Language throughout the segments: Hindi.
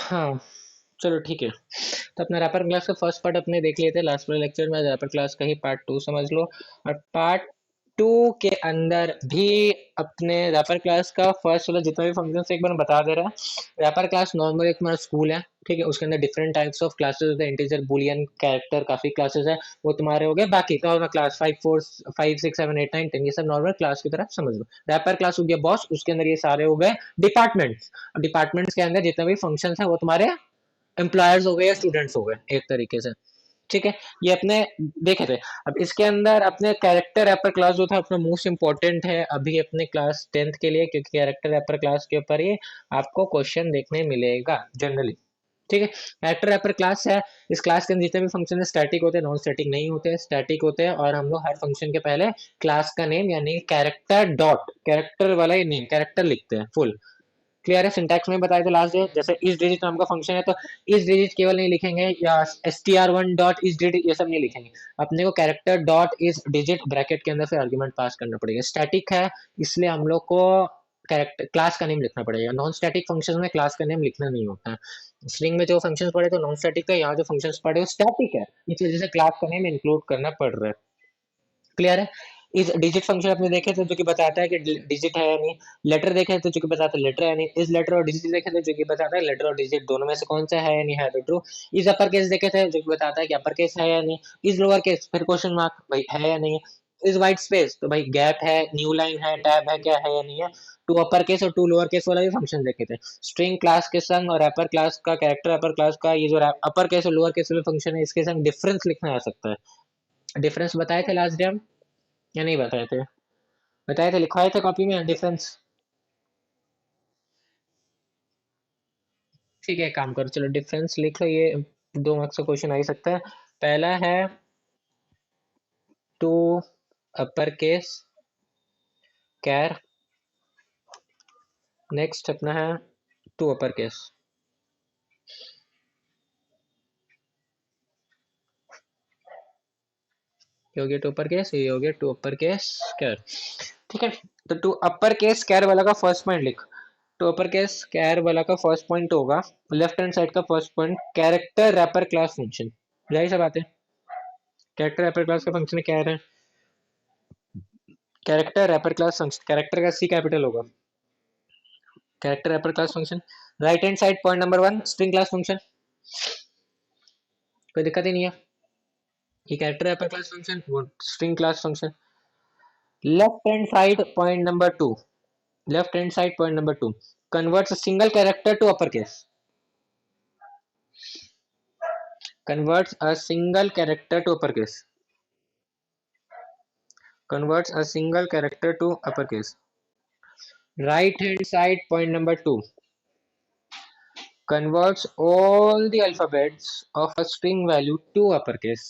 हाँ, चलो ठीक है। तो अपना रैपर क्लास का फर्स्ट पार्ट अपने देख लिए थे लास्ट वाले लेक्चर में, रैपर क्लास का ही पार्ट टू समझ लो। और पार्ट टू के अंदर भी अपने रैपर क्लास का फर्स्ट वाला जितना भी फंक्शन एक बार बता दे रहा है। रैपर क्लास नॉर्मल एक तुम्हारा स्कूल है, ठीक है। उसके अंदर डिफरेंट टाइप्स ऑफ क्लासेस होते हैं, इंटीजर, बुलियन, कैरेक्टर, काफी क्लासेस है। वो तुम्हारे हो गए बाकी नॉर्मल क्लास 5 4 5 6 7 8 9 10, ये सब नॉर्मल क्लास की तरफ समझ लो। रैपर क्लास हो गया बॉस, उसके अंदर ये सारे हो गए डिपार्टमेंट्स। डिपार्टमेंट्स के अंदर जितने भी फंक्शंस हैं वो तुम्हारे एम्प्लॉयर्स हो गए या स्टूडेंट्स हो गए एक तरीके से, ठीक है। ये अपने देखे थे। अब इसके अंदर अपने कैरेक्टर रैपर क्लास जो था अपना मोस्ट इंपॉर्टेंट है अभी अपने क्लास 10th के लिए, क्योंकि कैरेक्टर रैपर क्लास के ऊपर ही आपको क्वेश्चन देखने मिलेगा जनरली, ठीक है। कैरेक्टर रैपर क्लास है। इस क्लास के अंदर जितने भी फंक्शन है स्टैटिक होते हैं, नॉन स्टैटिक नहीं होते, स्टैटिक होते हैं। और हम लोग हर फंक्शन के पहले क्लास का नेम यानी कैरेक्टर डॉट कैरेक्टर वाला ही नेम कैरेक्टर लिखते हैं फुल। क्लियर है? सिंटैक्स में बताया था लास्ट डे, जैसे इस डिजिट नाम का फंक्शन है तो इस डिजिट केवल नहीं लिखेंगे, या str1 डॉट इस डिजिट ये सब नहीं लिखेंगे। अपने को कैरेक्टर डॉट इस डिजिट ब्रैकेट के अंदर से आर्गुमेंट पास करना पड़ेगा। स्टैटिक है इसलिए हम लोग को कैरेक्टर क्लास का नेम लिखना पड़ेगा। नॉन स्टैटिक फंक्शन में क्लास का नेम लिखना नहीं होता है। स्ट्रिंग में जो फंक्शंस पढ़े तो नॉन स्टैटिक है, यहाँ जो फंक्शंस पढ़े वो स्टैटिक है, इस वजह से क्लास का नेम इंक्लूड करना पड़ रहा है। क्लियर है? इस डिजिट फंक्शन अपने देखे थे जो कि बताता है कि डिजिट है या नहीं। लेटर देखे थे जो कि बताता है लेटर है या नहीं। इस लेटर और डिजिट देखे थे जो कि बताता है लेटर और डिजिट दोनों में से कौन सा है या नहीं है तो ट्रू। इस अपर केस देखे थे जो कि बताता है कि अपर केस है या नहीं। इस लोअर केस फिर क्वेश्चन मार्क भाई है या नहीं है। इस वाइट स्पेस तो भाई गैप है, न्यू लाइन है, टैब है, क्या है या नहीं है। टू अपर केस और टू लोअर केस वाला भी फंक्शन देखे थे। स्ट्रिंग क्लास के संग और अपर क्लास का कैरेक्टर अपर क्लास का ये जो अपर केस और लोअर केस वाला फंक्शन है इसके संग डिफरेंस लिखना आ सकता है। डिफरेंस बताए थे लास्ट डे हम या नहीं बताए थे? बताए थे, लिखवाए थे कॉपी में डिफरेंस। ठीक है, एक काम करो, चलो डिफरेंस लिख लो। ये 2 मार्क्स का क्वेश्चन आ ही सकता है। पहला है to upper case char, next अपना है टू अपर केस। ये हो गया टू अपर केस, ये हो गया टू अपर केस कैर, ठीक है। तो टू अपर केस कैर वाला का फर्स्ट पॉइंट लिख। टू अपर केस कैर वाला का फर्स्ट पॉइंट होगा लेफ्ट हैंड साइड का first point character wrapper class function. जाहिर सा बात है, कैरेक्टर रैपर क्लास का फंक्शन क्या है? Character wrapper class function, character का सी कैपिटल होगा। Character wrapper class function, right hand side point number 1 string class function, कोई दिक्कत ही नहीं है। ये कैरेक्टर रैपर क्लास फंक्शन, वो string class function. Left hand side point number 2, left hand side point number 2 converts a single character to uppercase, converts a single character to uppercase, converts a single character to uppercase. Right hand side point number 2 converts all the alphabets of a string value to uppercase,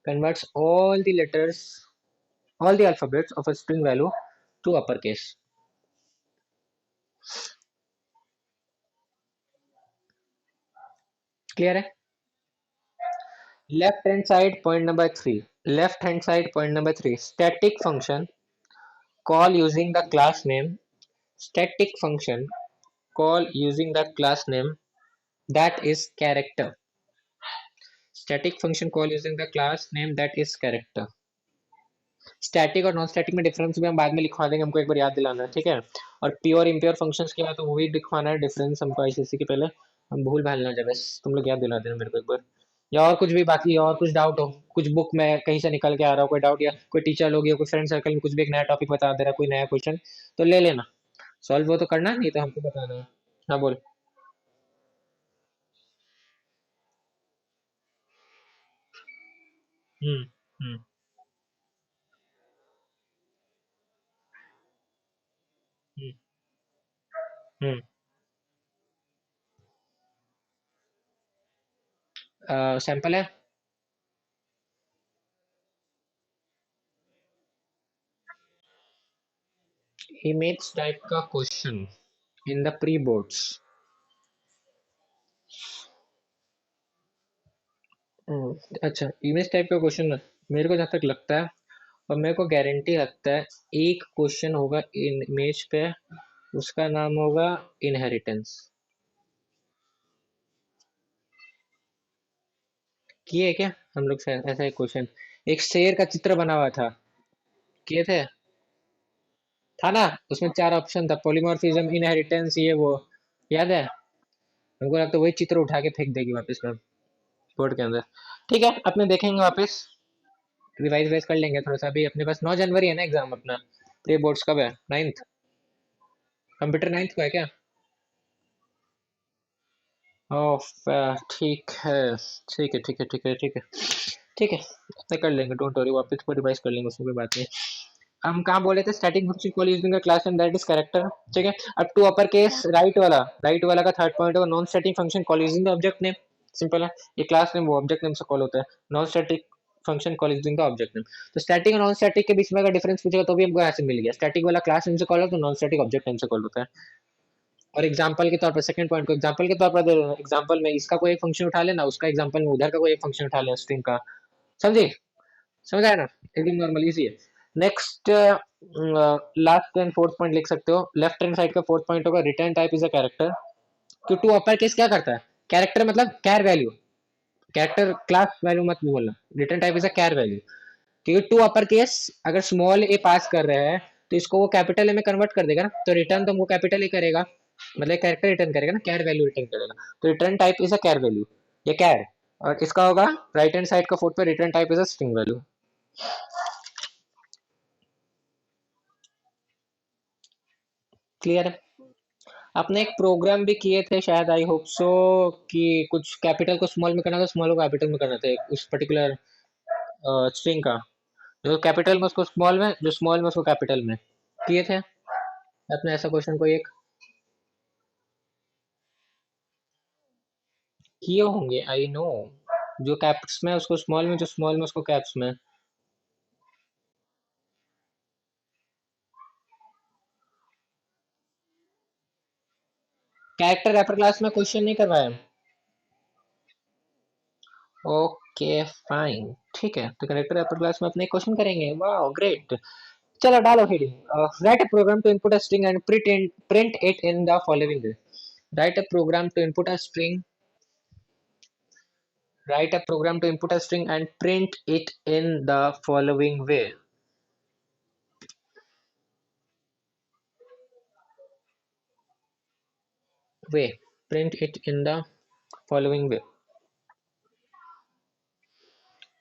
converts all the letters, all the alphabets of a string value to uppercase. Clear है? Left hand side point number 3, left hand side point number 3 static function call using the class name, static function call using the class name that is character, static function call using the class name that is character. Static और नॉन स्टैटिक में डिफरेंस भी हम बाद में लिखवा देंगे, हमको एक बार याद दिलाना है, ठीक है। और प्योर इम्प्योर फंक्शंस के बाद तो वो भी लिखवाना है डिफरेंस हमको आईसीसी के पहले, हम भूल भाल ना जाए, बस तुम लोग याद दिला देना मेरे को एक बार। या और कुछ भी बाकी और कुछ डाउट हो, कुछ बुक में कहीं से निकल के आ रहा हो कोई डाउट, या कोई टीचर लोग या कोई फ्रेंड सर्कल में कुछ भी एक नया टॉपिक बता दे रहा है, कोई नया क्वेश्चन, तो ले लेना। सॉल्व वो तो करना नहीं तो हमको बताना है। हाँ बोल। हम्म। हम्म। हम्म। सैंपल है। इमेज टाइप का question in the pre boards. अच्छा, इमेज टाइप का क्वेश्चन ना, मेरे को जहाँ तक लगता है और मेरे को गारंटी लगता है एक क्वेश्चन होगा इन इमेज पे, उसका नाम होगा इनहेरिटेंस। किए क्या हम लोग शायद ऐसा एक क्वेश्चन, एक शेर का चित्र बना हुआ था, किए थे, था ना? उसमें चार ऑप्शन था, पॉलीमॉर्फिज्म, इनहेरिटेंस, ये वो, याद है? हमको लगता है वही चित्र उठा के फेंक देगी वापस में बोर्ड के अंदर। ठीक है, अपने देखेंगे वापस, रिवाइज वाइज कर लेंगे थोड़ा सा। अभी अपने पास 9 जनवरी है ना एग्जाम अपना, प्री बोर्ड्स कब है? 9th, कंप्यूटर 9th को है क्या? ओह ठीक है, ठीक है, ठीक है, ठीक है, ठीक है, ठीक है, अपने कर लेंगे, डोंट वरी, वापस को रिवाइज कर लेंगे, उसमें कोई बात नहीं। हम कहाँ बोले थे? Static function call using a class and that is character. ठीक है, अब टू अपर केस राइट वाला का थर्ड पॉइंट होगा, non static function call using the object name. Simple है, ये क्लास नेम वो ऑब्जेक्ट नेम से कॉल होता है, non static function call using the object name. तो स्टैटिक और नॉन स्टैटिक के बीच में अगर डिफरेंस पूछेगा तो भी हमको यहाँ से मिल गया, स्टैटिक वाला क्लास नेम से कॉल होता है, तो नॉन स्टैटिक ऑब्जेक्ट नेम से कॉल होता है। और एग्जाम्पल के तौर पर सेकंड पॉइंट को एग्जाम्पल के तौर पर दे रहे हैं, एग्जाम्पल में इसका कोई एक फंक्शन उठा लेना, उसका एग्जाम्पल में उधर का कोई एक फंक्शन उठा लेना स्ट्रिंग का। समझे? समझ आया ना? एकदम नॉर्मल इजी है। Next, last and fourth point लिख सकते हो, लेफ्ट हैंड साइड का फोर्थ पॉइंट होगा, return type is a character. तो टू अपर केस क्या करता है? कैरेक्टर मतलब char value, character class value मत बोलना, return type is a char value. क्योंकि टू अपर केस अगर स्मॉल ए पास कर रहे हैं तो इसको वो कैपिटल ए में कन्वर्ट कर देगा ना, तो रिटर्न तो वो कैपिटल ए करेगा, मतलब कैरेक्टर रिटर्न करेगा ना, कैर वैल्यू रिटर्न करेगा। तो return type is a char value, ये कैर। और इसका होगा राइट हैंड साइड का फोर्थ पे, return type is a string value. Clear है? आपने एक प्रोग्राम भी किए थे शायद, आई होप सो, कि कुछ कैपिटल को स्मॉल में करना था, स्मॉल को कैपिटल में करना था, उस पर्टिकुलर स्ट्रिंग का, जो कैपिटल में उसको स्मॉल में, जो स्मॉल में उसको कैपिटल में, किए थे आपने ऐसा क्वेश्चन कोई एक? किए होंगे, आई नो। जो कैप्स में उसको स्मॉल में, जो स्मॉल में उसको कैप्स में। कैरेक्टर रैपर क्लास में क्वेश्चन नहीं करवाया? ओके फाइन, ठीक है, तो कैरेक्टर रैपर क्लास में अपने क्वेश्चन करेंगे, वाह ग्रेट। चलो डालो heading, write a program to input a string and print it in the following way. Write a program to input a string, write a program to input a string and print it in the following way, print it in the following way।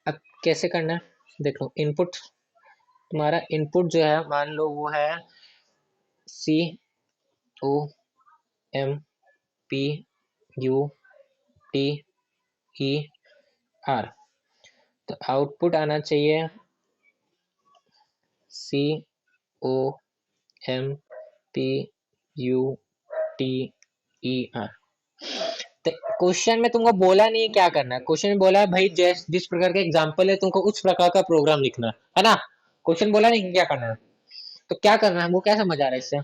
अब कैसे करना है देख लो, इनपुट, तुम्हारा इनपुट जो है मान लो वो है C O M P U T E R, तो आउटपुट आना चाहिए C O M P U T E R. तो क्वेश्चन में तुमको बोला नहीं क्या करना है, क्वेश्चन में बोला है भाई जिस प्रकार का एग्जांपल है तुमको उस प्रकार का प्रोग्राम लिखना है ना? क्वेश्चन बोला नहीं क्या करना है, तो क्या करना है, हमको क्या समझ आ रहा है इससे?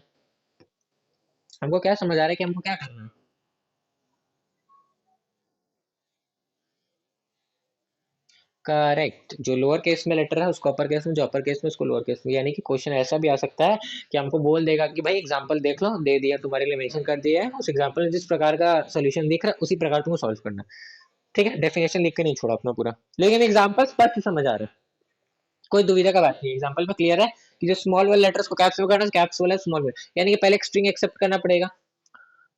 हमको क्या समझ आ रहा है कि हमको क्या करना है? करेक्ट, जो लोअर केस में लेटर है उसको अपर केस में, जो अपर केस में उसको लोअर केस में। यानी कि क्वेश्चन ऐसा भी आ सकता है कि हमको बोल देगा कि भाई एग्जांपल देख लो, दे दिया तुम्हारे लिए, मेंशन कर दिया है, उस एग्जांपल में जिस प्रकार का सोल्यूशन दिख रहा है उसी प्रकार तुमको सॉल्व करना है। ठीक है, डेफिनेशन लिख के नहीं छोड़ा अपना पूरा, लेकिन एग्जांपल स्पष्ट समझ आ रहा है, कोई दुविधा का बात नहीं, एग्जांपल में क्लियर है कि जो स्मॉल वाले लेटर्स को कैप्स में करना है, कैप्स वाला स्मॉल में, यानी कि पहले एक स्ट्रिंग एक्सेप्ट करना पड़ेगा,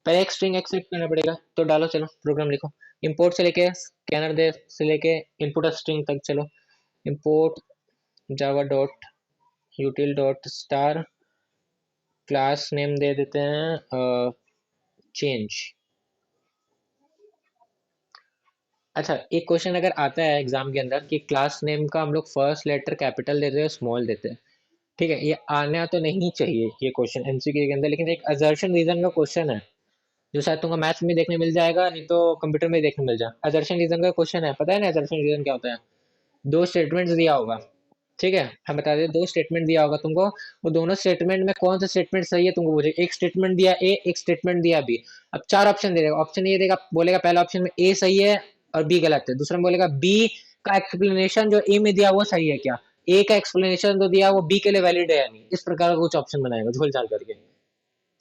पहले एक स्ट्रिंग एक्सेप्ट करना पड़ेगा। तो डालो, चलो प्रोग्राम लिखो, इंपोर्ट से लेके स्कैनर दे से लेके इनपुट स्ट्रिंग तक, चलो import java dot util dot star, class name दे देते हैं चेंज। अच्छा, एक क्वेश्चन अगर आता है एग्जाम के अंदर कि क्लास नेम का हम लोग फर्स्ट लेटर कैपिटल देते हैं, स्मॉल देते हैं, ठीक है, ये आना तो नहीं चाहिए ये क्वेश्चन एमसीक्यू के अंदर, लेकिन एक असर्शन रीजन का क्वेश्चन है जो शायद तुमको मैथ्स में देखने मिल जाएगा, नहीं तो कंप्यूटर में देखने मिल जाए। असर्शन रीजन का क्वेश्चन है, पता है ना असर्शन रीजन क्या होता है? दो स्टेटमेंट्स दिया होगा, ठीक है, हम बता दें, दो स्टेटमेंट दिया होगा तुमको, वो दोनों स्टेटमेंट में कौन सा स्टेटमेंट सही है तुमको बोले, एक स्टेटमेंट दिया ए, एक स्टेटमेंट दिया बी। अब चार ऑप्शन दे देगा, ऑप्शन ये देगा, बोलेगा पहला ऑप्शन में ए सही है और बी गलत है, दूसरा में बोलेगा बी का एक्सप्लेनेशन जो ए में दिया वो सही है क्या, ए का एक्सप्लेनेशन जो दिया वो बी के लिए वैलिड है या नहीं, इस प्रकार का कुछ ऑप्शन बनाएगा झोल झाल करके।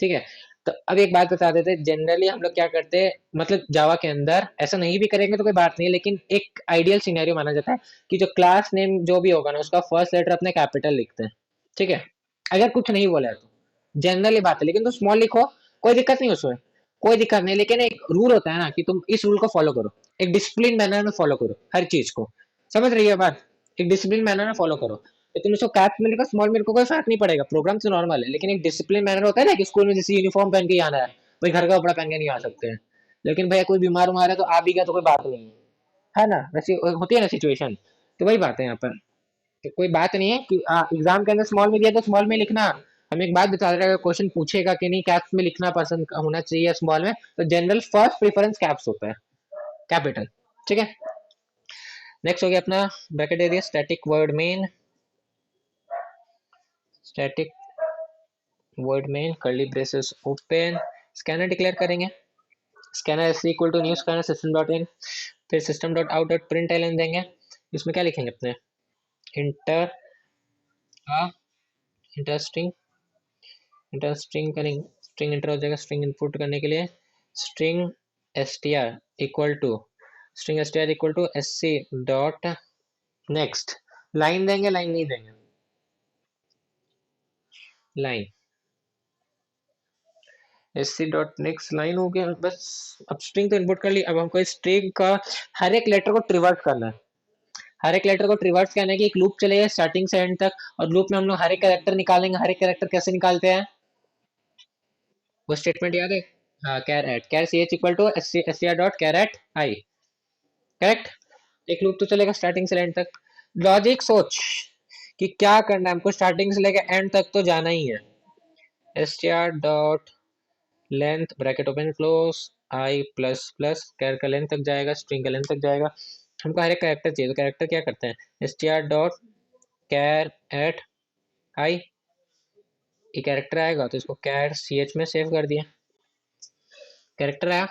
ठीक है, तो अब एक बात बता देते, जनरली हम लोग क्या करते हैं, मतलब जावा के अंदर ऐसा नहीं भी करेंगे तो कोई बात नहीं है, लेकिन एक आइडियल सिनेरियो माना जाता है कि जो क्लास नेम जो भी होगा ना, उसका फर्स्ट लेटर अपने कैपिटल लिखते हैं, ठीक है, अगर कुछ नहीं बोला है तो जनरली बात है, लेकिन तुम स्मॉल लिखो, कोई दिक्कत नहीं उसमें, कोई दिक्कत नहीं, लेकिन एक रूल होता है ना कि तुम इस रूल को फॉलो करो, एक डिसिप्लिन मैनर में फॉलो करो हर चीज को, समझ रही है बात, एक डिसिप्लिन मैनर में फॉलो करो, तो तुम इसको कैप्स में लिखो स्मॉल में लिखो, कोई फर्क नहीं पड़ेगा, प्रोग्राम तो नॉर्मल है, लेकिन एक डिसिप्लिन मैनर होता है ना कि स्कूल में जैसे यूनिफॉर्म पहन के ही आना है, भाई घर का कपड़ा पहन के नहीं आ सकते हैं, लेकिन भैया कोई बीमार उमार है तो आ भी गया तो कोई बात नहीं है ना, वैसे होती है ना सिचुएशन, तो वही बात है यहाँ पर, तो कोई बात नहीं है कि एग्जाम के अंदर स्मॉल में दिया तो स्मॉल में लिखना, हम एक बात बता रहे हैं, क्वेश्चन पूछेगा कि नहीं कैप्स में लिखना पसंद होना चाहिए स्मॉल में, तो जनरल फर्स्ट प्रेफरेंस कैप्स होता है, कैपिटल, ठीक है। नेक्स्ट हो गया अपना ब्रैकेट दे दिया, static void main, static void main curly braces open, scanner declare करेंगे, scanner S equal to new scanner system dot in, फिर system dot out dot print L देंगे, इसमें क्या लिखेंगे अपने, इंटर इंटरस्ट्रिंग, इंटर स्ट्रिंग करेंगे, स्ट्रिंग इंटर हो जाएगा, स्ट्रिंग इनपुट करने के लिए string S T R equal to, string S T R equal to S C dot next, line देंगे, लाइन नहीं देंगे, line S C dot next line हो गया बस। अब स्ट्रिंग तो इनपुट कर ली, अब हमको स्ट्रिंग का हर एक लेटर को ट्रिवर्स करना है, हर एक लेटर को ट्रिवर्स करने की एक लूप चलेगा स्टार्टिंग से एंड तक, और लूप में हम लोग हर एक कैरेक्टर निकालेंगे, हर एक कैरेक्टर कैसे निकालते हैं, वो स्टेटमेंट याद है, हाँ char at, char C H equal to S C R dot char at I, correct, एक लूप तो चलेगा स्टार्टिंग से एंड तक, लॉजिक सोच कि क्या करना है हमको, स्टार्टिंग से लेकर एंड तक तो जाना ही है, S T R dot length bracket open close I plus plus, char का लेंथ तक जाएगा, स्ट्रिंग का लेंथ तक जाएगा, हमको हर एक कैरेक्टर चाहिए, तो कैरेक्टर क्या करते हैं, S T R dot char at I, ये कैरेक्टर आएगा तो इसको कैर सी एच में सेव कर दिया, कैरेक्टर आया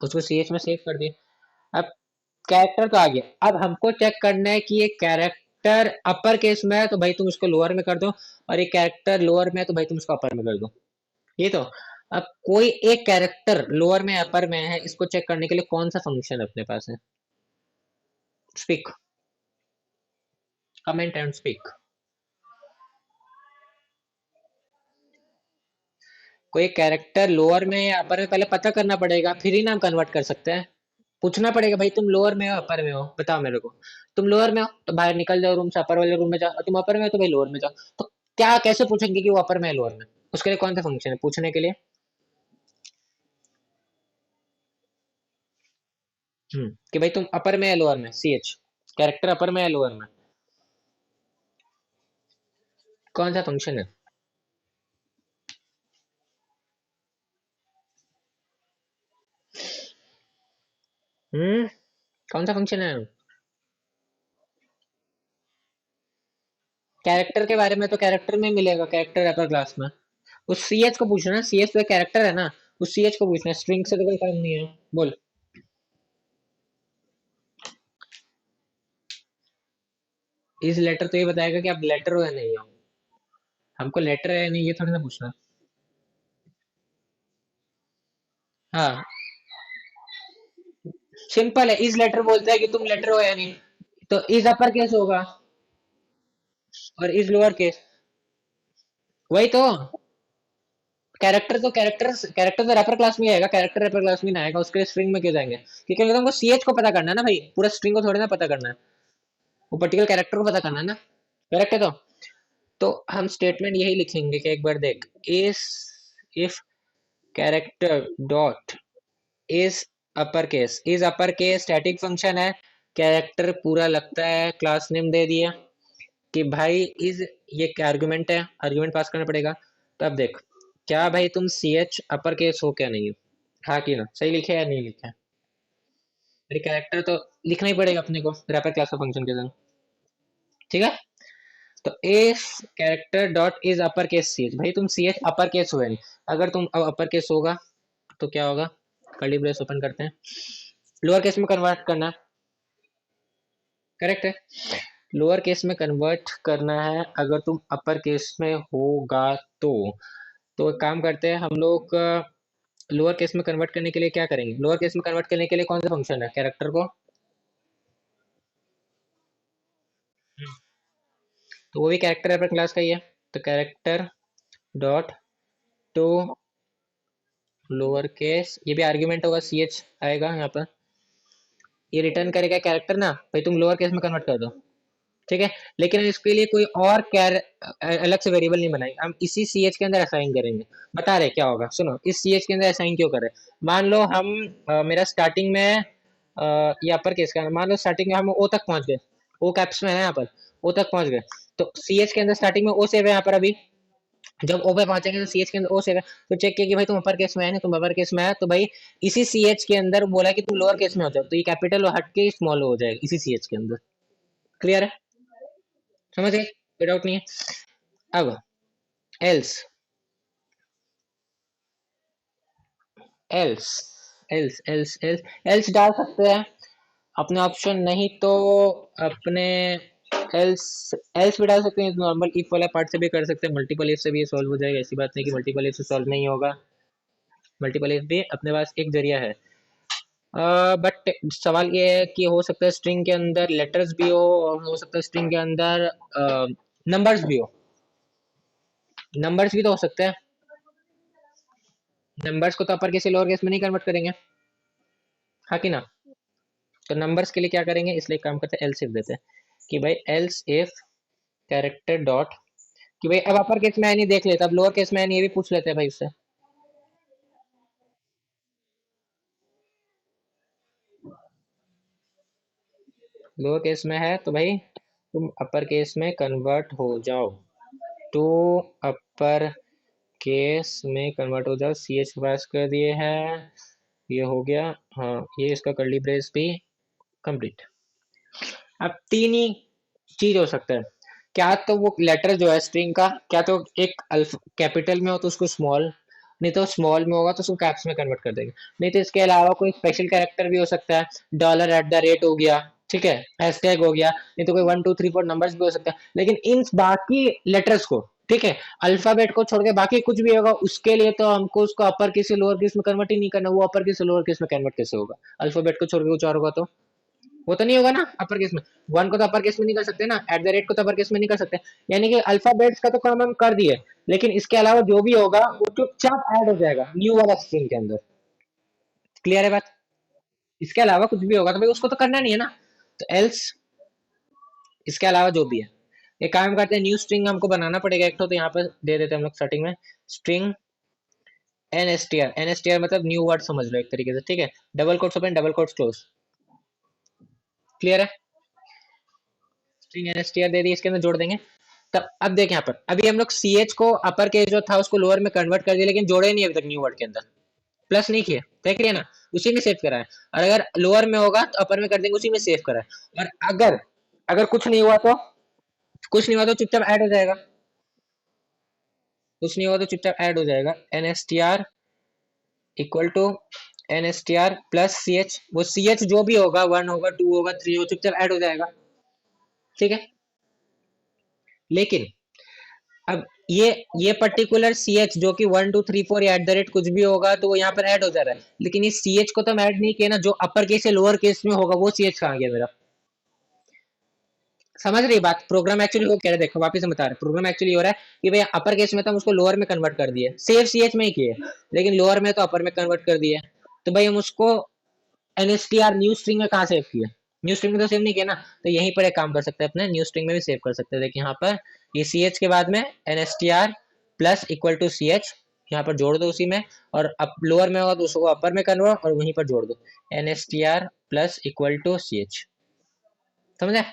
उसको सी एच में सेव कर दिया, अब कैरेक्टर तो आ गया, अब हमको चेक करना है कि ये कैरेक्टर अपर केस में है तो भाई तुम इसको लोअर में कर दो, और ये कैरेक्टर लोअर में है तो भाई तुम इसको अपर में कर दो, ये तो, अब कोई एक कैरेक्टर लोअर में अपर में है, इसको चेक करने के लिए कौन सा फंक्शन अपने पास है, स्पीक, कमेंट एंड स्पीक, कोई कैरेक्टर लोअर में या अपर में पहले पता करना पड़ेगा, फिर ही नाम कन्वर्ट कर सकते हैं, पूछना पड़ेगा भाई तुम लोअर में हो अपर में हो बताओ मेरे को, तुम लोअर में हो तो बाहर निकल जाओ रूम से, अपर वाले रूम में जाओ, और तुम अपर में हो तो भाई लोअर में जाओ, तो क्या कैसे पूछेंगे कि वो अपर में है लोअर में, उसके लिए कौन सा फंक्शन है पूछने के लिए, कि भाई तुम अपर में है लोअर में, सी एच, कैरेक्टर अपर में है लोअर में, कौन सा फंक्शन है, हम्म कौन सा फंक्शन है, कैरेक्टर के बारे में तो कैरेक्टर में मिलेगा, कैरेक्टर अपर क्लास में, उस सी एच को पूछना है, सी एच तो कैरेक्टर है ना, उस सी एच को पूछना है, स्ट्रिंग से तो कोई काम नहीं है, बोल, इस लेटर तो ये बताएगा कि आप लेटर हो या नहीं हो, हमको लेटर है या नहीं ये थोड़ी ना पूछना, हाँ सिंपल है, इस लेटर बोलता है कि तुम लेटर हो या नहीं, तो इस अपर केस होगा और इस लोअर केस, वही तो, कैरेक्टर तो रैपर क्लास में ही आएगा, कैरेक्टर रैपर क्लास में ना आएगा, उसके स्ट्रिंग में क्यों जाएंगे, क्योंकि अगर तुमको सीएच को पता करना है ना भाई, पूरा स्ट्रिंग को थोड़ी ना पता करना है, वो पर्टिकुलर कैरेक्टर को पता करना है ना, करेक्ट है तो हम स्टेटमेंट यही लिखेंगे कि एक बार देख, इस if character dot is upper case static function है, कैरेक्टर पूरा लगता है, क्लास नेम दे दिया कि भाई इज, ये क्या आर्गुमेंट है, आर्गुमेंट पास करना पड़ेगा, तो अब देख क्या भाई तुम सी एच अपर केस हो क्या नहीं हो, हाँ कि ना, सही लिखे या नहीं लिखे, अरे कैरेक्टर तो लिखना ही पड़ेगा अपने को रैपर क्लास का फंक्शन के संग, ठीक है, तो if character dot is upper case C H, भाई तुम सी एच अपर केस हो या नहीं, अगर तुम अब अपर केस होगा तो क्या होगा, कर्ली ब्रेस ओपन करते हैं, लोअर केस में कन्वर्ट करना, करेक्ट है, लोअर केस में कन्वर्ट करना है अगर तुम अपर केस में होगा तो, तो एक काम करते हैं हम लोग, लोअर केस में कन्वर्ट करने के लिए क्या करेंगे? लोअर केस में कन्वर्ट करने के लिए कौन सा फंक्शन है कैरेक्टर को? तो वो भी कैरेक्टर अपने क्लास का ही है। तो character dot to lower case, ये भी आर्ग्यूमेंट होगा, सी एच आएगा यहाँ पर, ये रिटर्न करेगा कैरेक्टर ना भाई, तुम लोअर केस में कन्वर्ट कर दो, ठीक है। लेकिन इसके लिए कोई और अलग से वेरिएबल नहीं बनाएंगे, हम इसी सी एच के अंदर असाइन करेंगे। बता रहे क्या होगा, सुनो, इस सी एच के अंदर असाइन क्यों करें? मान लो हम मेरा स्टार्टिंग में ये अपर केस का, मान लो स्टार्टिंग में हम ओ तक पहुंच गए, ओ कैप्स में है यहाँ पर, ओ तक पहुंच गए, तो सी एच के अंदर स्टार्टिंग में ओ सेव है यहाँ पर अभी। जब ओ पे पहुंचेंगे तो सी एच के अंदर ओ सेव है, तो चेक किया कि भाई तुम अपर केस में है ना, तुम अपर केस में है, तो भाई इसी सी एच के अंदर बोला कि तुम लोअर केस में हो जाओ, तो ये कैपिटल हट के स्मॉल हो जाएगा इसी सी एच के अंदर। क्लियर है? समझ गए? कोई डाउट नहीं है? अब else, else else else else else डाल सकते हैं अपने ऑप्शन, नहीं तो अपने एल्स, एल्स भी डाल सकते हैं, नॉर्मल इफ वाला पार्ट से भी कर सकते हैं, मल्टीपल इफ से भी ये सॉल्व हो जाएगा, ऐसी बात नहीं कि मल्टीपल इफ से सॉल्व नहीं होगा, मल्टीपल इफ भी अपने पास एक जरिया है। बट सवाल ये है कि हो सकता है स्ट्रिंग के अंदर लेटर्स भी और हो सकता है स्ट्रिंग के अंदर नंबर्स भी हो, नंबर्स भी तो हो सकते हैं, नंबर्स को तो अपर केस से लोअर केस में नहीं कन्वर्ट करेंगे, हाँ कि ना? तो नंबर्स के लिए क्या करेंगे, इसलिए काम करते हैं एल्स इफ देते हैं कि भाई एल्स इफ कैरेक्टर डॉट, कि भाई अब अपर केस में नहीं देख लेता, अब लोअर केस में ये भी पूछ लेते हैं भाई उससे। लोअर केस में है तो भाई तुम अपर केस में कन्वर्ट हो जाओ, टू अपर केस में कन्वर्ट हो जाओ, सी एच पास कर दिए हैं, ये हो गया। हाँ, ये इसका कर्ली ब्रेस भी कंप्लीट। अब तीन ही चीज हो सकता है, क्या तो वो लेटर जो है स्ट्रिंग का, क्या तो एक अल्फ कैपिटल में हो तो उसको स्मॉल, नहीं तो स्मॉल में होगा तो उसको कैप्स में कन्वर्ट कर देंगे, नहीं तो इसके अलावा कोई स्पेशल कैरेक्टर भी हो सकता है, डॉलर एट द रेट हो गया, ठीक है, हैशटैग हो गया, नहीं तो कोई 1 2 3 4 नंबर्स भी हो सकता है, लेकिन इन बाकी लेटर्स को, ठीक है, अल्फाबेट को छोड़ के बाकी कुछ भी होगा उसके लिए तो हमको उसको अपर केस से लोअर केस में कन्वर्ट ही नहीं करना, वो अपर केस से लोअर केस में कन्वर्ट कैसे होगा? अल्फाबेट को छोड़ के कुछ और होगा तो वो तो नहीं होगा ना अपर केस में, वन को तो अपर केस में नहीं कर सकते ना, एट द रेट को तो अपर केस में नहीं कर सकते, यानी कि अल्फाबेट्स का तो काम हम कर दिए, लेकिन इसके अलावा जो भी होगा वो चुपचाप ऐड हो जाएगा न्यू वाला स्ट्रिंग के अंदर। क्लियर है बात? इसके अलावा कुछ भी होगा तो भाई उसको तो करना नहीं है ना, तो एल्स इसके अलावा जो भी है, ये काम करते हैं, न्यू स्ट्रिंग हमको बनाना पड़ेगा एक तो यहाँ पर दे देते हैं हम लोग स्टार्टिंग में, string N S T R, N S T R मतलब न्यू वर्ड समझ लो एक तरीके से, ठीक है, double quotes open double quotes close. Clear है? String N S T R दे दी, इसके अंदर जोड़ देंगे। तब अब देखें यहाँ पर, अभी हम लोग सी एच को अपर केस जो था उसको लोअर में कन्वर्ट कर दिया, लेकिन जोड़े नहीं अभी तक न्यू वर्ड के अंदर, प्लस नहीं किए, देख रहे हैं ना, उसी में सेव करा है, और अगर लोअर में होगा तो अपर में कर देंगे, उसी में सेव करा है, और अगर अगर कुछ नहीं हुआ तो, कुछ नहीं हुआ तो चुपचाप ऐड हो जाएगा, कुछ नहीं हुआ तो चुपचाप ऐड हो जाएगा, N S T R equal to N S T R plus C H, वो सी एच जो भी होगा, 1 होगा 2 होगा 3 होगा, चुपचाप ऐड हो जाएगा, ठीक है। लेकिन अब ये पर्टिकुलर सी एच जो कि 1 2 3 4 या एट द रेट कुछ भी होगा तो वो यहाँ पर ऐड हो जा रहा है, लेकिन इस सी एच को तो हम ऐड नहीं किया ना, जो अपर केस या लोअर केस में होगा वो सी एच कहाँ गया मेरा? समझ रही बात? प्रोग्राम एक्चुअली वो कह रहे, देखो वापिस हम बता रहे, प्रोग्राम एक्चुअली हो रहा है कि भाई अपर केस में तो हम उसको लोअर में कन्वर्ट कर दिए, सेव सी एच में ही किए, लेकिन लोअर में तो अपर में कन्वर्ट कर दिए, तो भाई हम उसको एनएसटीआर न्यू स्ट्रिंग में कहाँ सेव किया? न्यू स्ट्रिंग में तो सेव नहीं किया ना, तो यहीं पर एक काम कर सकते हैं अपने, न्यू स्ट्रिंग में भी सेव कर सकते हैं। देखिए यहाँ पर ये सी एच के बाद में NSTR plus equal to C H, यहाँ पर जोड़ दो उसी में, और अब लोअर में होगा तो उसको अपर में कन्वर्ट और वहीं पर जोड़ दो, NSTR plus equal to C H. समझे?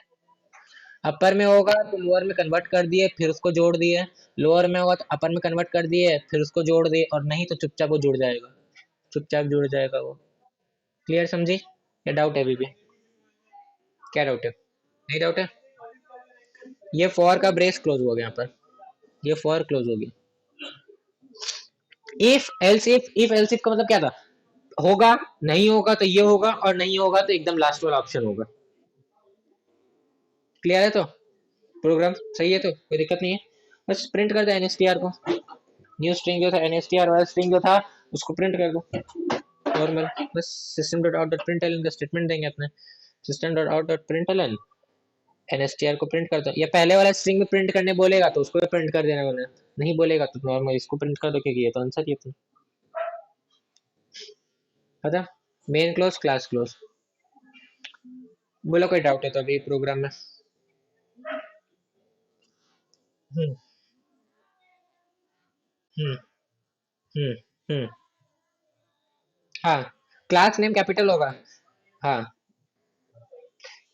अपर में होगा तो लोअर में कन्वर्ट कर दिए फिर उसको जोड़ दिए, लोअर में होगा तो अपर में कन्वर्ट कर दिए फिर उसको जोड़ दिए, और नहीं तो चुपचाप वो जुड़ जाएगा, चुपचाप जुड़ जाएगा वो। क्लियर समझी या डाउट है अभी भी? क्या डाउट है? नहीं डाउट है? ये फॉर का ब्रेस क्लोज हो गया यहाँ पर, ये फॉर क्लोज हो गया। इफ एल्स इफ का मतलब क्या था? होगा, नहीं होगा तो ये होगा, और नहीं होगा तो एकदम लास्ट वाला ऑप्शन होगा। क्लियर है? तो प्रोग्राम सही है, तो कोई दिक्कत नहीं है, बस प्रिंट कर दे एनएसटीआर को। न्यू स्ट्रिंग जो था NSTR वाला स्ट्रिंग जो था उसको प्रिंट कर दो नॉर्मल, बस system dot out dot println का स्टेटमेंट देंगे अपने, system dot out dot println NSTR को प्रिंट कर दो, या पहले वाला स्ट्रिंग में प्रिंट करने बोलेगा तो उसको प्रिंट कर देना उन्हें, नहीं बोलेगा तो नॉर्मल इसको प्रिंट कर दो क्योंकि ये तो आंसर ही अपना पता। मेन क्लोज क्लास क्लोज, बोलो कोई डाउट है तो अभी प्रोग्राम में। हम्म हम्म हम्म हम्म हाँ, क्लास नेम कैपिटल होगा। हाँ,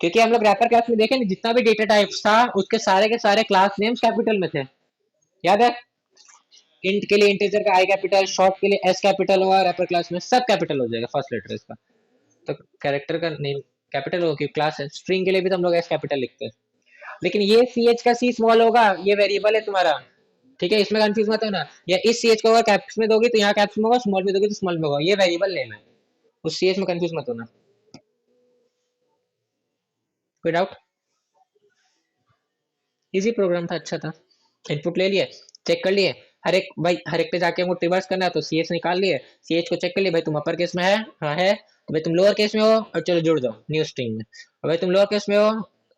क्योंकि हम लोग रैपर क्लास में देखे ना, जितना भी डेटा टाइप्स था उसके सारे के सारे क्लास नेम्स कैपिटल में थे, याद है। इंट के लिए इंटीजर का आई कैपिटल, शॉर्ट के लिए एस कैपिटल होगा, रैपर क्लास में सब कैपिटल हो जाएगा फर्स्ट लेटर इसका। तो कैरेक्टर का नेम कैपिटल होगा क्योंकि क्लास है, स्ट्रिंग के लिए भी तो हम लोग एस कैपिटल लिखते हैं। लेकिन ये सी एच का सी स्मॉल होगा, ये वेरिएबल है तुम्हारा, ठीक है, इसमें कंफ्यूज मत होना। या इस सी एच को अगर कैप्स में दोगे तो यहाँ कैप्स में होगा, स्मॉल में दोगे तो स्मॉल में होगा, ये वेरिएबल नेम है, उस सी एच में कंफ्यूज मत होना। कोई डाउट? इजी प्रोग्राम था, अच्छा था। इनपुट ले लिए, चेक कर लिए, हर एक भाई हर एक पे जाके हमको रिवर्स करना है तो सी एच निकाल लिए, सी एच को चेक कर लिए, भाई तुम अपर केस में है, हाँ है, तो भाई तुम लोअर केस में हो और चलो जुड़ जाओ न्यू स्ट्रिंग में, और भाई तुम लोअर केस में हो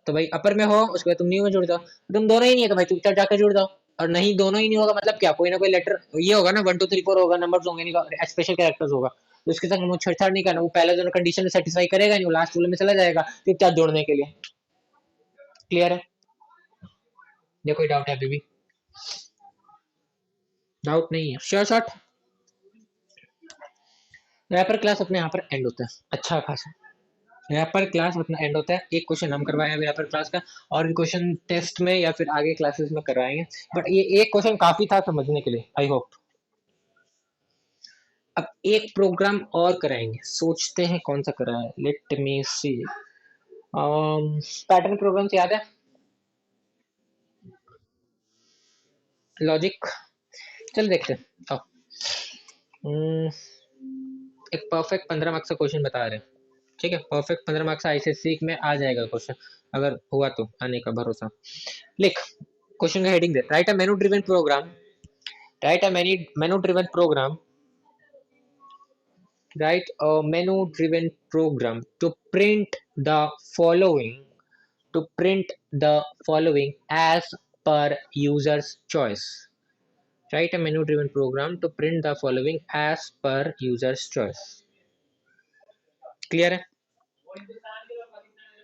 तो भाई अपर में हो, उसके बाद तुम न्यू में जुड़ जाओ, तुम दोनों ही नहीं है तो भाई चुपचाप जाकर जुड़ जाओ। और नहीं दोनों ही नहीं होगा मतलब क्या, कोई ना कोई लेटर ये होगा ना, 1 2 3 4 होगा, नंबर्स होंगे नहीं, स्पेशल कैरेक्टर्स होगा, तो उसके साथ हम छेड़छाड़ नहीं करना, वो पहले दोनों कंडीशन में सेटिस्फाई करेगा नहीं, वो लास्ट वाले में चला जाएगा चुपचाप जोड़ने के लिए। क्लियर है? ये कोई डाउट है अभी भी? डाउट नहीं है, श्योर शॉट। रैपर क्लास अपने यहाँ पर एंड होता है, अच्छा खासा रैपर क्लास अपना एंड होता है। एक क्वेश्चन हम करवाए अभी रैपर क्लास का, और भी क्वेश्चन टेस्ट में या फिर आगे क्लासेस में करवाएंगे, बट ये एक क्वेश्चन काफी था समझने के लिए, आई होप। अब एक प्रोग्राम और कराएंगे, सोचते हैं कौन सा कराए, लेट मी सी। पैटर्न प्रोग्राम याद है? लॉजिक, चल देखते हैं आओ। हम्म, एक परफेक्ट 15 मार्क्स का क्वेश्चन बता रहे हैं, ठीक है, परफेक्ट 15 मार्क्स आईसीएससी में आ जाएगा क्वेश्चन, अगर हुआ तो आने का भरोसा। लिख, क्वेश्चन का हेडिंग दे, write a menu driven program, write a menu driven program, write a menu driven program to print the following, to print the following as per user's choice, write a menu driven program to print the following as per user's choice। Clear है?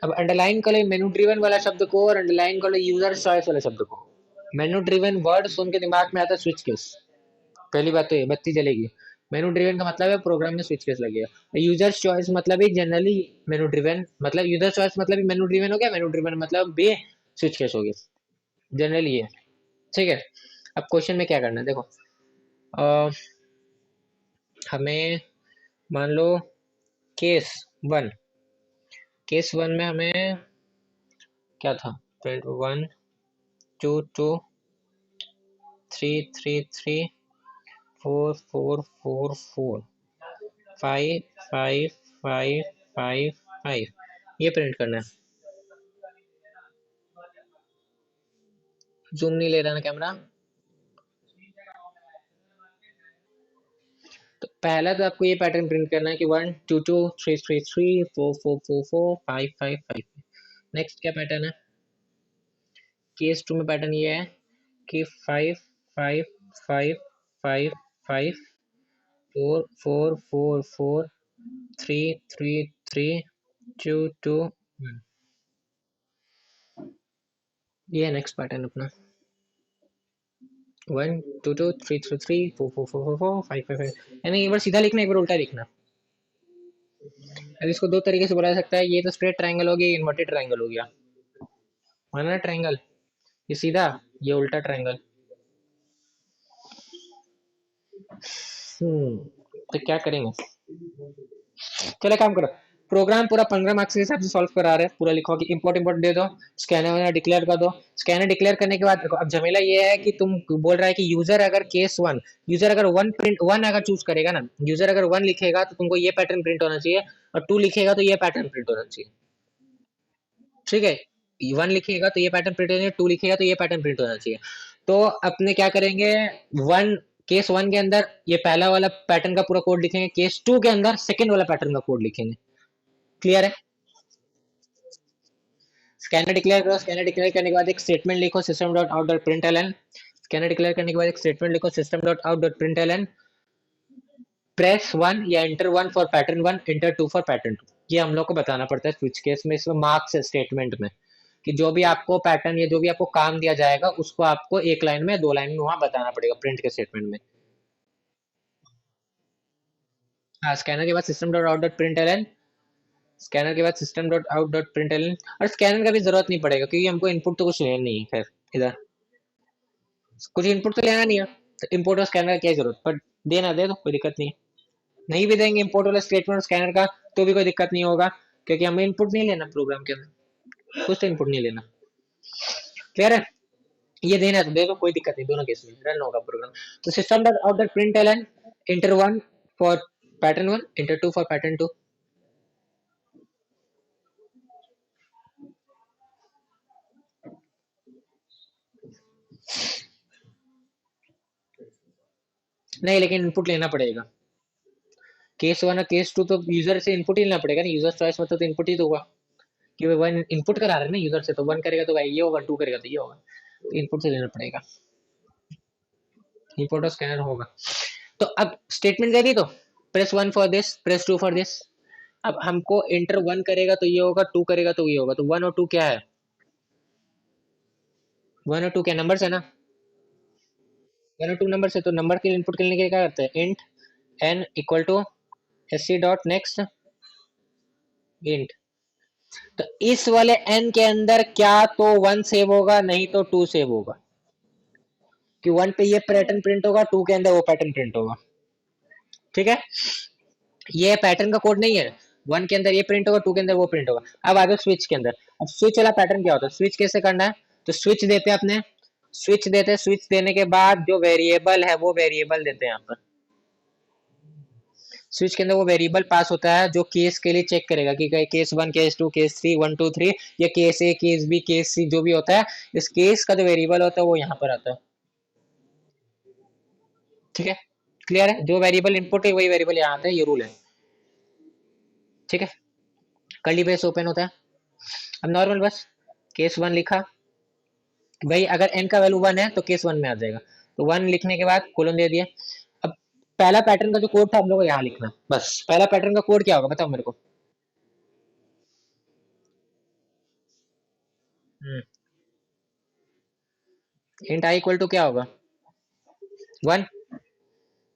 अब अंडरलाइन कर लो मेनू ड्रिवन वाला शब्द को और अंडरलाइन कर लो यूजर चॉइस वाले शब्द को। मेनू ड्रिवन वर्ड सुन के दिमाग में आता है स्विच केस, पहली बात तो ये बत्ती जलेगी। मेनू ड्रिवन का मतलब है प्रोग्राम में स्विच केस लगेगा, यूजर चॉइस मतलब ही जनरली मेनू ड्रिवन, मतलब यूजर चॉइस मतलब ही मेनू ड्रिवन हो गया, मेनू ड्रिवन मतलब भी स्विच केस हो गया, जनरली ये, ठीक है। अब क्वेश्चन में क्या करना है देखो, अ, हमें मान लो केस वन, केस वन में हमें क्या था, 1 2 2 3 3 3 4 4 4 4 5 5 5 5 5 ये प्रिंट करना है। जूम नहीं ले रहा ना कैमरा। तो पहला तो आपको ये पैटर्न प्रिंट करना है कि 1 2 2 3 3 3 4 4 4 4 5 5 5। नेक्स्ट क्या पैटर्न है, केस टू में पैटर्न ये है कि 5 5 5 5 5 4 4 4 4 3 3 3 2 2 1। ये है नेक्स्ट पैटर्न अपना, 1 2 2 3 3 3 4 4 4 4 5 5 5, यानी एक बार सीधा लिखना एक बार उल्टा लिखना। अब इसको दो तरीके से बोला जा सकता है, ये तो स्ट्रेट ट्रायंगल हो गया, इन्वर्टेड ट्रायंगल हो गया, माना ट्रायंगल, ये सीधा ये उल्टा ट्रायंगल। तो क्या करेंगे, चलो काम करो, प्रोग्राम पूरा 15 मार्क्स के हिसाब से सॉल्व करा रहे हैं, पूरा लिखो कि इंपोर्ट इंपोर्ट दे दो, स्कैनर वगैरह डिक्लेयर कर दो। स्कैनर डिक्लेयर करने के बाद देखो, अब झमेला ये है कि तुम बोल रहा है कि यूजर अगर केस वन, यूजर अगर वन प्रिंट वन अगर चूज करेगा ना, यूजर अगर वन लिखेगा तो तुमको ये पैटर्न प्रिंट होना चाहिए, और टू लिखेगा तो ये पैटर्न प्रिंट होना चाहिए, ठीक है। वन लिखिएगा तो ये पैटर्न प्रिंट होना चाहिए, टू लिखिएगा तो ये पैटर्न प्रिंट होना चाहिए। तो अपने क्या करेंगे, वन केस वन के अंदर ये पहला वाला पैटर्न का पूरा कोड लिखेंगे, केस टू के अंदर सेकंड वाला पैटर्न का कोड लिखेंगे। क्लियर है? स्कैनर डिक्लेयर करो, स्कैनर डिक्लेयर करने के बाद एक स्टेटमेंट लिखो system dot out dot print L N. Scanner declare करने के बाद एक स्टेटमेंट लिखो system dot out dot print L N, press one या enter one for pattern one, enter two for pattern two. ये हम लोग को बताना पड़ता है स्विच केस में, इसमें मार्क्स है स्टेटमेंट में कि जो भी आपको पैटर्न या जो भी आपको काम दिया जाएगा उसको आपको एक लाइन में दो लाइन में वहां बताना पड़ेगा प्रिंट के स्टेटमेंट में। हाँ, स्कैनर के बाद system dot out dot print L N, scanner के बाद system dot out dot print L N. और स्कैनर का भी जरूरत नहीं पड़ेगा क्योंकि हमको इनपुट तो कुछ लेना नहीं है। खैर इधर कुछ इनपुट तो लेना नहीं है, तो इम्पोर्ट और स्कैनर का क्या जरूरत, पर देना दे तो कोई दिक्कत नहीं है। नहीं भी देंगे इम्पोर्ट वाला स्टेटमेंट स्कैनर का तो भी कोई दिक्कत नहीं होगा, क्योंकि हमें इनपुट नहीं लेना प्रोग्राम के अंदर, कुछ तो इनपुट नहीं लेना। क्लियर है? ये देना है तो दे दो, कोई दिक्कत नहीं, दोनों केस में रन होगा प्रोग्राम। तो system dot out dot print L N, enter one for pattern one, enter two for pattern two. नहीं, लेकिन इनपुट लेना पड़ेगा। केस वन और केस टू तो यूजर से इनपुट ही लेना पड़ेगा ना, यूजर चॉइस मतलब तो इनपुट ही तो होगा कि वन इनपुट करा रहे हैं ना यूजर से, तो वन करेगा तो भाई ये होगा, टू करेगा तो ये होगा, तो इनपुट से लेना पड़ेगा। इनपुट और स्कैनर होगा। तो अब स्टेटमेंट दे दी, तो press one for this, press two for this. अब हमको एंटर वन करेगा तो ये होगा, टू करेगा तो ये होगा, तो वन और टू क्या है, वन और टू क्या नंबर है ना, वन और टू नंबर है, तो नंबर के इनपुट के लिए क्या करते हैं, int N equal to S C dot next int. तो इस वाले एन के अंदर क्या तो वन सेव होगा, नहीं तो टू सेव होगा, कि वन पे ये पैटर्न प्रिंट होगा, टू के अंदर वो पैटर्न प्रिंट होगा। ठीक है, ये पैटर्न का कोड नहीं है, वन के अंदर ये प्रिंट होगा, टू के अंदर वो प्रिंट होगा। अब आ जाओ स्विच के अंदर। अब स्विच वाला पैटर्न क्या होता है, स्विच कैसे करना है, तो स्विच देते हैं अपने, स्विच देते हैं, स्विच देने के बाद जो वेरिएबल है वो वेरिएबल देते हैं यहाँ पर। स्विच के अंदर वो वेरिएबल पास होता है जो केस के लिए चेक करेगा कि case one, case two, case three, one two three, या case A, case B, case C जो भी होता है, इस केस का जो वेरिएबल होता है वो यहाँ पर आता है। ठीक है, क्लियर है? जो वेरिएबल इनपुट है वही वेरिएबल यहाँ आता है, ये रूल है। ठीक है, कर्ली ब्रेस ओपन होता है। अब नॉर्मल बस केस वन लिखा, भाई अगर एन का वैल्यू वन है तो केस वन में आ जाएगा, तो वन लिखने के बाद कोलन दे दिया। अब पहला पैटर्न का जो कोड था हम लोग को यहाँ लिखना, बस पहला पैटर्न का कोड क्या होगा बताओ मेरे को। इंट आई इक्वल टू क्या होगा, वन,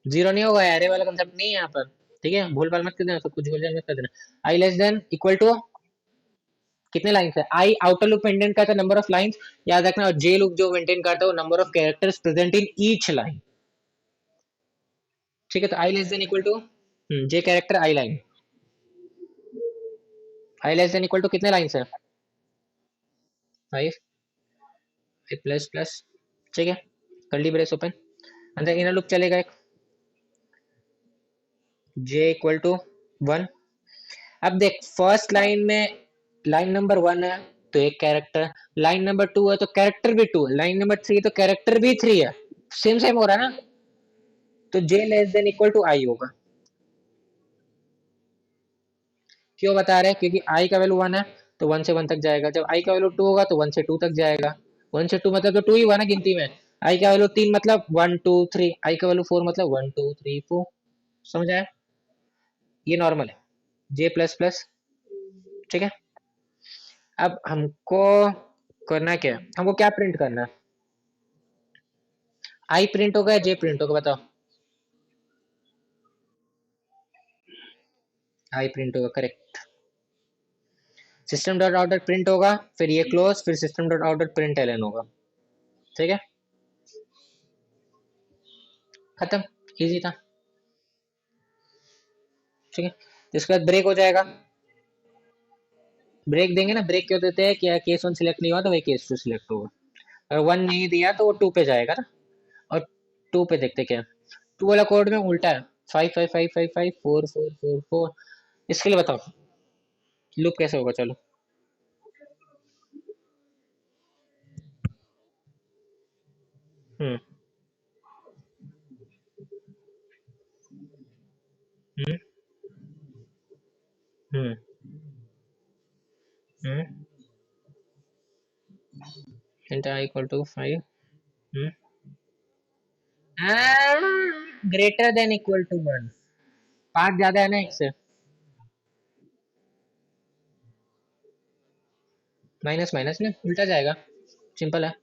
जीरो नहीं होगा, एरे वाला कंसेप्ट नहीं है यहाँ पर। ठीक है, भूल भाल मत कर देना, सब कुछ भूल मत कर देना। आई लेस देन इक्वल टू कितने लाइंस है, आई आउटर लूप मेंटेन करता है नंबर ऑफ लाइंस, याद रखना, और जे लूप जो मेंटेन करता है वो number of characters present in each line. ठीक है, तो I less than equal to J character I line, I less than equal to कितने लाइंस है, फाइव, प्लस प्लस। ठीक है, कर्ली ब्रेस ओपन, अंदर इनर लूप चलेगा एक, जे इक्वल टू वन। अब देख फर्स्ट लाइन में लाइन नंबर वन है तो एक कैरेक्टर, लाइन नंबर टू है तो कैरेक्टर भी टू है, लाइन नंबर थ्री तो कैरेक्टर भी थ्री है, सेम सेम हो रहा है ना, तो जे लेस देन इक्वल टू आई होगा। क्यों बता रहे हैं, क्योंकि आई का वैल्यू वन है तो वन से वन तक जाएगा, जब आई का वैल्यू टू होगा तो वन से टू तक जाएगा, वन से टू मतलब तो टू ही हुआ ना गिनती में, आई का वैल्यू तीन मतलब वन टू थ्री, आई का वैल्यू फोर मतलब वन टू थ्री फोर। समझ आया? ये नॉर्मल है, जे प्लस प्लस। ठीक है, अब हमको करना क्या है, हमको क्या प्रिंट करना है, आई प्रिंट होगा या जे प्रिंट होगा बताओ। आई प्रिंट होगा, correct. System dot out dot print होगा, फिर ये क्लोज, फिर system dot out dot print L N होगा। ठीक है, खत्म, इजी था। ठीक है, इसके बाद ब्रेक हो जाएगा, ब्रेक देंगे ना, ब्रेक क्यों देते हैं, क्या केस वन सिलेक्ट नहीं हुआ तो वही केस टू सिलेक्ट होगा, अगर वन नहीं दिया तो वो टू पे जाएगा ना। और टू पे देखते क्या, टू वाला कोड में उल्टा है, five five five five five four four four four. इसके लिए बताओ लूप कैसे होगा, चलो। Hmm hmm hmm hmm int I equal to 5। Hmm greater than equal to 1। 5 ज्यादा है ना एक से। माइनस माइनस में उल्टा जाएगा। सिंपल है।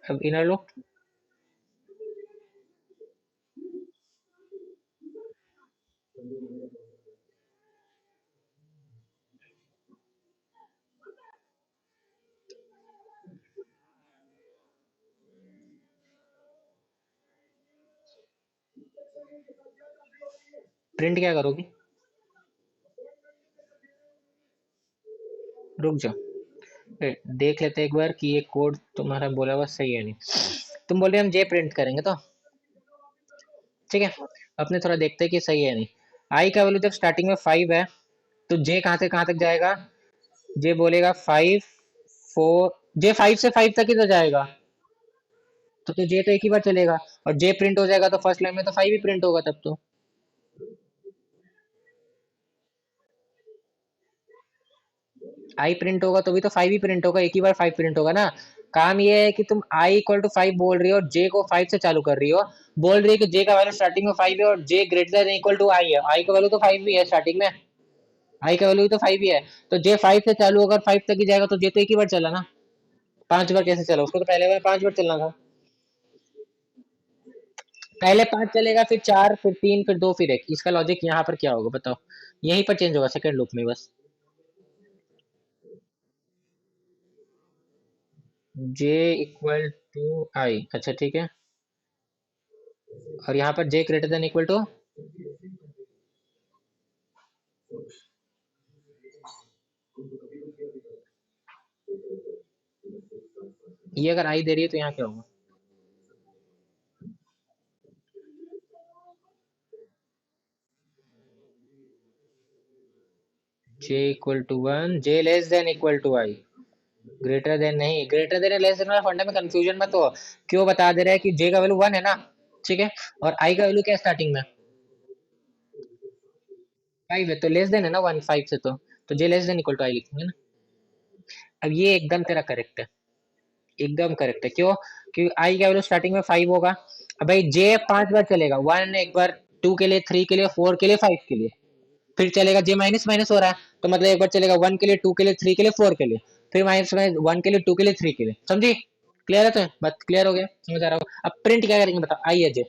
अब इनर लो। प्रिंट क्या करोगी? रुक जाओ। देख लेते हैं एक बार कि ये कोड तुम्हारा बोला हुआ सही है नहीं। तुम बोल रहे हम जे प्रिंट करेंगे तो ठीक है। अपने थोड़ा देखते हैं कि सही है नहीं। आई का वैल्यू जब स्टार्टिंग में 5 है तो जे कहाँ से कहाँ तक जाएगा? जे बोलेगा 5 4। जे 5 से 5 तक ही तो जाएगा। तो जे तो एक ही बार चलेगा। और जे प्रिंट हो जाएगा तो फर्स्ट लाइन में तो 5 ही प्रिंट होगा तब तो। आई प्रिंट होगा तो भी तो 5 ही प्रिंट होगा, एक ही बार 5 प्रिंट होगा ना। काम ये है कि तुम आई इक्वल टू 5 बोल रही हो और जे को 5 से चालू कर रही हो। बोल रही है कि जे का वैल्यू स्टार्टिंग में 5 है और जे ग्रेटर देन इक्वल टू आई है। आई का वैल्यू तो 5 भी है स्टार्टिंग में। आई का वैल्यू तो 5 ही है। तो जे 5 से चालू होकर 5 तक ही जाएगा तो जे तो एक ही बार चला ना। 5 बार कैसे चला? उसको तो पहले बार 5 बार चलना था। पहले 5 चलेगा, फिर 4, फिर 3, फिर 2, फिर 1। इसका लॉजिक यहाँ पर क्या होगा बताओ? यहीं पर चेंज होगा सेकंड लूप में बस। जे इक्वल टू आई, अच्छा ठीक है। और यहाँ पर जे ग्रेटर देन इक्वल टू। ये अगर आई दे रही है तो यहाँ क्या होगा? J equal to 1, J less than equal to I. Greater than नहीं, ग्रेटर देन लेस देन वाला फंडा में कंफ्यूजन मत हो। क्यों बता दे रहा है कि जे का वैल्यू 1 है ना। ठीक है। और आई का वैल्यू क्या है स्टार्टिंग में? 5 है तो लेस देन है ना 1 5 से तो जे लेस देन इक्वल टू आई लिखेंगे ना। अब ये एकदम तेरा करेक्ट है। एकदम करेक्ट है। क्यों? क्योंकि आई का वैल्यू स्टार्टिंग में 5 होगा। अब भाई जे 5 बार चलेगा। 1 एक बार, 2 के लिए, 3 के लिए, 4 के लिए, 5 के लिए। फिर चलेगा जे माइनस माइनस हो रहा है। तो मतलब एक बार चलेगा 1 के लिए, 2 के लिए, 3 के लिए, 4 के लिए। फिर माइनस माइनस 1 के लिए, 2 के लिए, 3 के लिए। समझी? क्लियर है? तो बात क्लियर हो गया, समझ आ रहा हो? अब प्रिंट क्या करेंगे बताओ? आई है जे।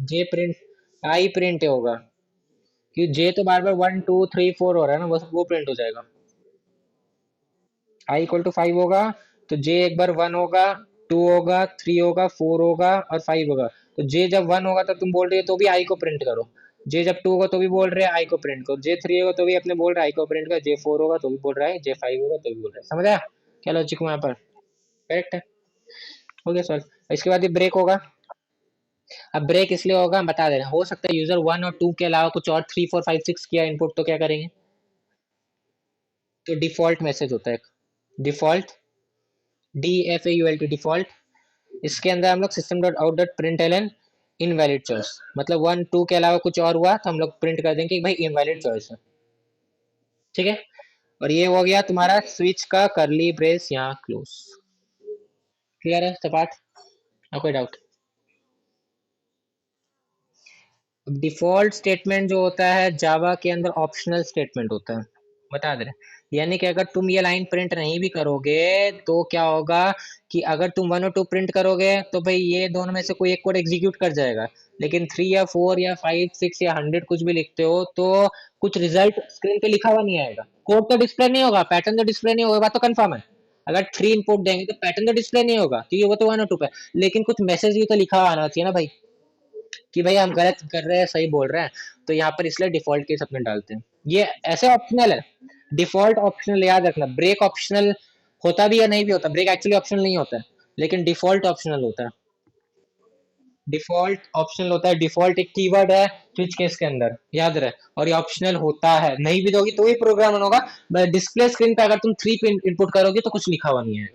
जे प्रिंट आई प्रिंट होगा। कि जे तो बार बार 1 2 3 4 हो रहा है ना, बस वो प्रिंट हो जाएगा। आई इक्वल टू 5 होगा तो जे एक बार 1 होगा, 2 होगा, 3 होगा, 4 होगा और 5 होगा। तो जे जब 1 होगा तब तुम बोल रहे हो तो भी आई को प्रिंट करो। जे जब 2 होगा तो भी बोल रहे हैं आई को प्रिंट करो। जे 3 होगा तो भी अपने बोल रहे हैं आई को प्रिंट करो। जे 4 होगा तो भी बोल रहा है, जे 5 होगा तो भी बोल रहा है। समझ आया क्या लॉजिक हुआ यहाँ पर? करेक्ट है। हो गया सर। इसके बाद ये ब्रेक होगा। अब ब्रेक इसलिए होगा हम बता दे रहे हैं। हो सकता है यूजर 1 और 2 के अलावा कुछ और 3 4 5 6 किया इनपुट, तो क्या करेंगे? तो डिफॉल्ट मैसेज होता है। Default, D F A U L T, default. इसके अंदर हम लोग system dot out dot print L N invalid choice, मतलब 1 2 के अलावा कुछ और हुआ तो हम लोग प्रिंट कर देंगे कि भाई इनवैलिड चॉइस है। ठीक है। और ये हो गया तुम्हारा स्विच का करली ब्रेस यहाँ क्लोज। क्लियर है सपाट? और कोई डाउट? डिफॉल्ट स्टेटमेंट जो होता है जावा के अंदर ऑप्शनल स्टेटमेंट होता है। बता दे रहे, यानी कि अगर तुम ये लाइन प्रिंट नहीं भी करोगे तो क्या होगा कि अगर तुम 1 और 2 प्रिंट करोगे तो भाई ये दोनों में से कोई एक कोड एग्जीक्यूट कर जाएगा। लेकिन 3 या 4 या 5 6 या 100 कुछ भी लिखते हो तो कुछ रिजल्ट स्क्रीन पे लिखा हुआ नहीं आएगा। कोड तो डिस्प्ले नहीं होगा, पैटर्न तो डिस्प्ले नहीं होगा, बात तो कंफर्म है। अगर 3 इनपुट देंगे तो पैटर्न तो डिस्प्ले नहीं होगा क्योंकि वो तो 1 और 2 पे। लेकिन कुछ मैसेज भी तो लिखा हुआ आना चाहिए ना भाई, कि भाई हम गलत कर रहे हैं सही बोल रहे हैं। तो यहाँ पर इसलिए डिफॉल्ट केस अपने डालते हैं। ये ऐसे ऑप्शनल है। डिफॉल्ट ऑप्शनल याद रखना। ब्रेक ऑप्शनल होता भी या नहीं भी होता। ब्रेक एक्चुअली ऑप्शनल नहीं होता है, लेकिन डिफॉल्ट ऑप्शनल होता है। डिफॉल्ट ऑप्शनल होता है। डिफॉल्ट एक कीवर्ड है स्विच केस के अंदर, याद रहे। और ये ऑप्शनल होता है, नहीं भी दोगी तो ही प्रोग्राम होगा। डिस्प्ले स्क्रीन पे अगर तुम 3 पे इनपुट करोगे तो कुछ लिखा हुआ नहीं है।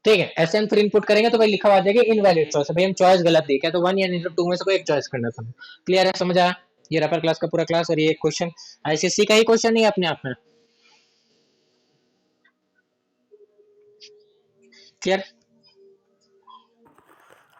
ठीक है, एसएम फिर इनपुट करेंगे तो भाई लिखा हुआ आ जाएगा इनवैलिड चॉइस, भाई हम चॉइस गलत दिए क्या, तो वन या नहीं तो टू में से कोई एक चॉइस करना था। क्लियर है, समझ आया? ये रैपर क्लास का पूरा क्लास और ये क्वेश्चन आईसीएससी का ही क्वेश्चन नहीं है अपने आप में। क्लियर?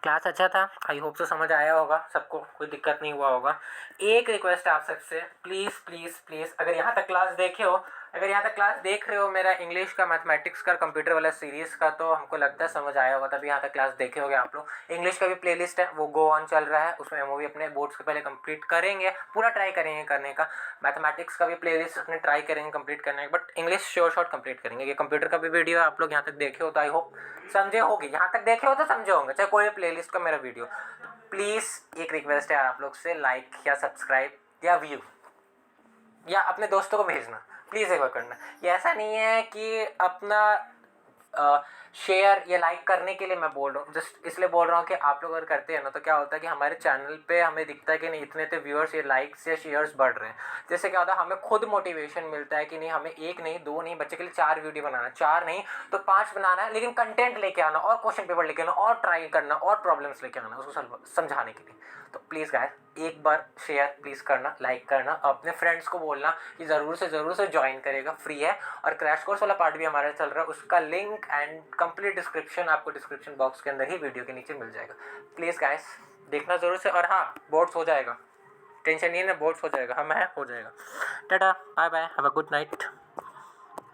क्लास अच्छा था, आई होप से समझ आया होगा सबको, कोई दिक्कत नहीं हुआ होगा। एक रिक्वेस्ट है आप सबसे, प्लीज़ प्लीज़ प्लीज़, अगर यहाँ तक क्लास देखे हो, अगर यहाँ तक क्लास देख रहे हो मेरा इंग्लिश का, मैथमेटिक्स का, कंप्यूटर वाला सीरीज़ का, तो हमको लगता है समझ आया होगा, तभी यहाँ तक क्लास देखे होगे आप लोग। इंग्लिश का भी प्लेलिस्ट है, वो गो ऑन चल रहा है, उसमें हम भी अपने बोर्ड्स के पहले कंप्लीट करेंगे, पूरा ट्राई करेंगे करने का। मैथमेटिक्स का भी प्लेलिस्ट अपने ट्राई करेंगे कंप्लीट करने का, but English sure short complete करेंगे। ये कंप्यूटर का भी वीडियो है, आप लोग यहाँ तक देखे हो तो आई होप समझे होगे, यहाँ तक देखे हो तो समझे होंगे, चाहे कोई प्लेलिस्ट का मेरा वीडियो। प्लीज़ एक रिक्वेस्ट है आप लोग से, लाइक या सब्सक्राइब या व्यू या अपने दोस्तों को भेजना, प्लीज़ एक बार करना। ये ऐसा नहीं है कि अपना शेयर या लाइक करने के लिए मैं बोल रहा हूँ, जस्ट इसलिए बोल रहा हूँ कि आप लोग अगर करते हैं ना तो क्या होता है कि हमारे चैनल पे हमें दिखता है कि नहीं इतने तो व्यूअर्स या लाइक्स या शेयर्स बढ़ रहे हैं, जैसे क्या होता है हमें खुद मोटिवेशन मिलता है कि नहीं हमें एक नहीं दो नहीं बच्चे के लिए 4 वीडियो बनाना, 4 नहीं तो 5 बनाना है, लेकिन कंटेंट लेके आना और क्वेश्चन पेपर लेके आना और ट्राई करना और प्रॉब्लम्स लेके आना उसको समझाने के लिए। तो प्लीज़ गाइस एक बार शेयर प्लीज़ करना, लाइक करना, अपने फ्रेंड्स को बोलना कि ज़रूर से ज्वाइन करेगा, फ्री है। और क्रैश कोर्स वाला पार्ट भी हमारा चल रहा है, उसका लिंक एंड कंप्लीट डिस्क्रिप्शन आपको डिस्क्रिप्शन बॉक्स के अंदर ही वीडियो के नीचे मिल जाएगा। प्लीज़ गाइस देखना ज़रूर से। और हाँ, बोर्ड्स हो जाएगा, टेंशन नहीं है ना, बोर्ड्स हो जाएगा, हम हैं हो जाएगा। Tata bye bye, have a good night.